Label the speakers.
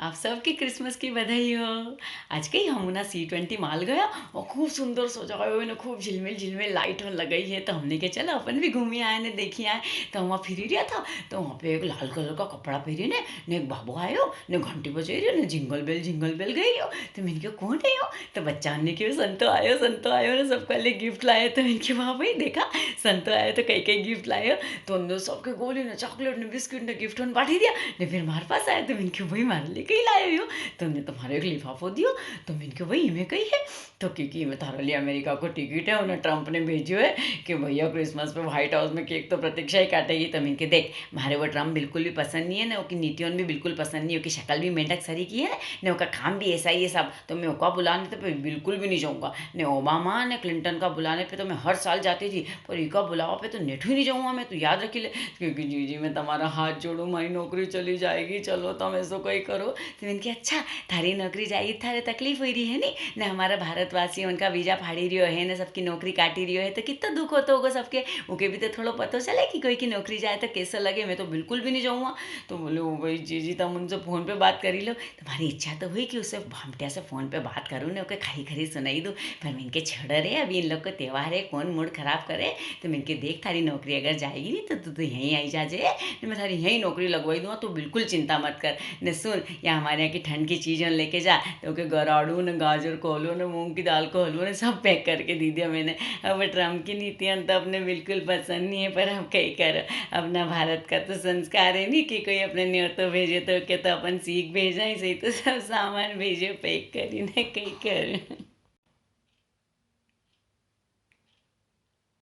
Speaker 1: आप सबकी क्रिसमस की बधाई हो। आज कहीं हम ना C20 मॉल गया और खूब सुंदर सजाए हुए ना, खूब झिलमिल झिलमिल लाइट लगाई है। तो हमने कहा चलो अपन भी घूमी आए ने देखी आए। तो वहाँ फिर ही रहा था, तो वहाँ पे एक लाल कलर का कपड़ा पहरी ने एक बाबू आयो ने घंटी बजाई रही ने जिंगल बेल गई हो। तो मैंने कहा कौन है हो? तो बच्चा ने क्यों संतो आयो ने सबका लिए गिफ्ट लाए। तो मैंने कहा वाह भाई देखा, संतो आयो तो कई कई गिफ्ट लाए हो। तो उन्होंने सबके गोली ने चॉकलेट ने बिस्किट ने गिफ्ट ने बांटी दिया ने। फिर हमारे पास आया तो मैंने कहा भाई मारे लिए कहीं लाए हो? तो उन्हें तुम्हारे एक लिफाफो दियो। तो मैंने कहा भाई इमें कही है? तो क्योंकि मैं थारे लिए अमेरिका को टिकट है, उन्हें ट्रंप ने भेजो है कि भैया क्रिसमस पे व्हाइट हाउस में केक तो प्रतीक्षा ही काटेगी। तो मैंने कहा देख मारे वो ट्रंप बिल्कुल भी पसंद नहीं है ना, उसकी नीतियों भी बिल्कुल पसंद नहीं है, उसकी शक्ल भी मेंढक सरी की है ना, उसका काम भी ऐसा ही है सब। तो मैं उसका बुलाने तो बिल्कुल भी नहीं जाऊँगा ने। ओबामा ने क्लिंटन का बुलाने पे तो मैं हर साल जाती थी, पर इका बुलावा पे तो नेठू ही नहीं जाऊँगा मैं। तो याद रखी ले, क्योंकि जी जी मैं तुम्हारा हाथ जोड़ूँ, हमारी नौकरी चली जाएगी, चलो तुम ऐसा कोई करो। तो मैंने कहा अच्छा थारी नौकरी जाएगी, थारे तकलीफ हुई रही है नी ने, हमारा भारतवासी उनका वीजा फाड़ी रियो है ना, सबकी नौकरी काटी रियो है। तो कितना दुख होता होगा सबके, उनके भी तो थोड़ा पता चले कि कोई की नौकरी जाए तो कैसा लगे। मैं तो बिल्कुल भी नहीं जाऊँगा। तो बोले ओ भाई जी तुम उनसे फ़ोन पे बात करी लो। तुम्हारी इच्छा तो हुई कि उससे भामटिया से फ़ोन पे बात करूँ ना, ओके खरी खरी सुनाई दूँ। पर मैं इनके छड़ रहे अभी इन लोग को त्यौहार है, कौन मूड खराब करे। तो मैं इनके देख थारी नौकरी अगर जाएगी नहीं तो तू यहीं आई जाजे, मैं थारी यहीं नौकरी लगवाई दूँगा, तो बिल्कुल चिंता मत कर ने। सुन या हमारे यहाँ की ठंड की चीज़ें लेके जा, तो के गराड़ू ने गाजर को हलवा ने मूंग की दाल को हलवा ने सब पैक करके दे दिया मैंने। अब ट्रम्प की नीतियाँ तो अपने बिल्कुल पसंद नहीं है, पर हम कहीं कर अपना भारत का तो संस्कार है नहीं कि कोई अपने न्योतो भेजे तो के तो अपन सीख भेजा ही सही। तो सब सामान भेजे पैक करी ने कहीं कर।